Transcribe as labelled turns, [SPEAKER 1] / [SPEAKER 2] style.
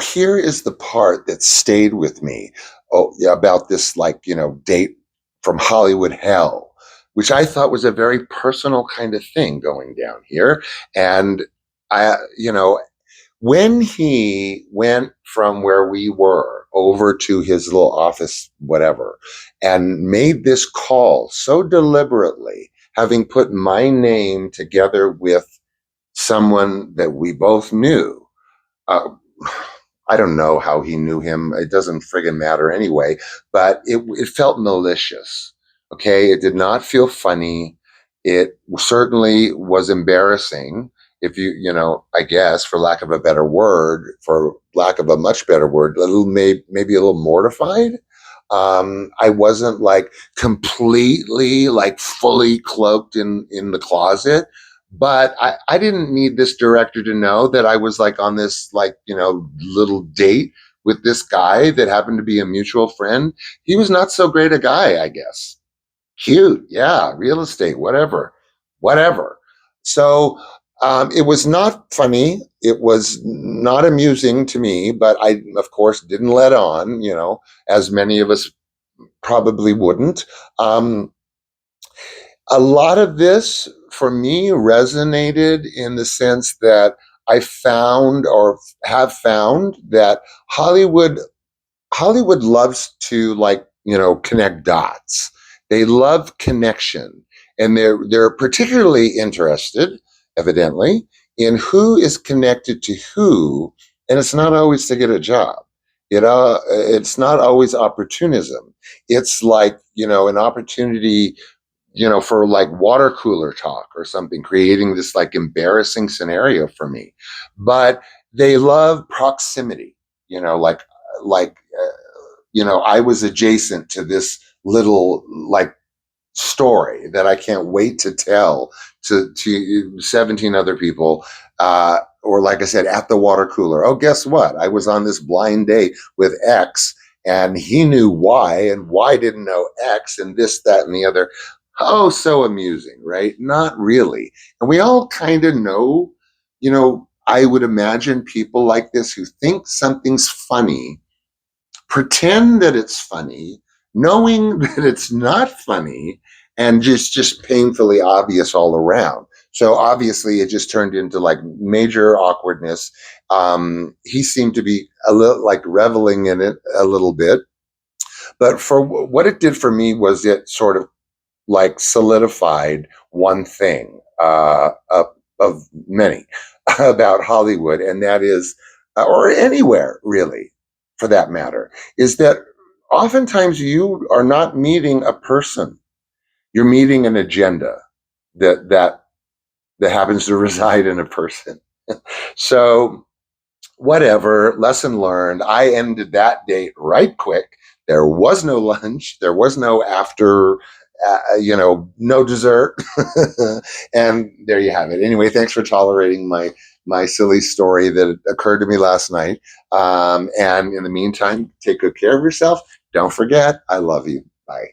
[SPEAKER 1] Here is the part that stayed with me. Oh, yeah, about this, like, date from Hollywood hell, which I thought was a very personal kind of thing going down here. And when he went from where we were over to his little office, whatever, and made this call so deliberately, having put my name together with someone that we both knew. uh, I don't know how he knew him. It doesn't friggin' matter anyway, but it felt malicious. Okay. It did not feel funny. It certainly was embarrassing. If I guess, for lack of a better word, for lack of a much better word, a little, maybe a little mortified. I wasn't like completely, like fully cloaked in the closet, but I didn't need this director to know that I was like on this, like, little date with this guy that happened to be a mutual friend. He was not so great a guy, I guess. Cute, yeah, real estate, whatever, whatever. So it was not funny. It was not amusing to me, but I, of course, didn't let on, as many of us probably wouldn't. Um, a lot of this for me resonated in the sense that I found, or have found, that Hollywood Hollywood loves to, like, connect dots. They love connection, and they're particularly interested, evidently, in who is connected to who, and it's not always to get a job. It's not always opportunism. It's like, an opportunity, for like water cooler talk or something, creating this like embarrassing scenario for me. But they love proximity, I was adjacent to this little, like, story that I can't wait to tell to 17 other people. Or, like I said, at the water cooler. Oh, guess what? I was on this blind date with X, and he knew Y, and Y didn't know X, and this, that, and the other. Oh, so amusing, right? Not really. And we all kind of know, I would imagine people like this who think something's funny pretend that it's funny, knowing that it's not funny, and just painfully obvious all around. So obviously, it just turned into like major awkwardness. He seemed to be a little like reveling in it a little bit, but for what it did for me was it sort of like solidified one thing, of many, about Hollywood, and that is, or anywhere really, for that matter, is that oftentimes you are not meeting a person; you're meeting an agenda that that that happens to reside in a person. So whatever, lesson learned. I ended that date right quick. There was no lunch. There was no after, no dessert. And there you have it. Anyway, thanks for tolerating my silly story that occurred to me last night. And in the meantime, take good care of yourself. Don't forget, I love you. Bye.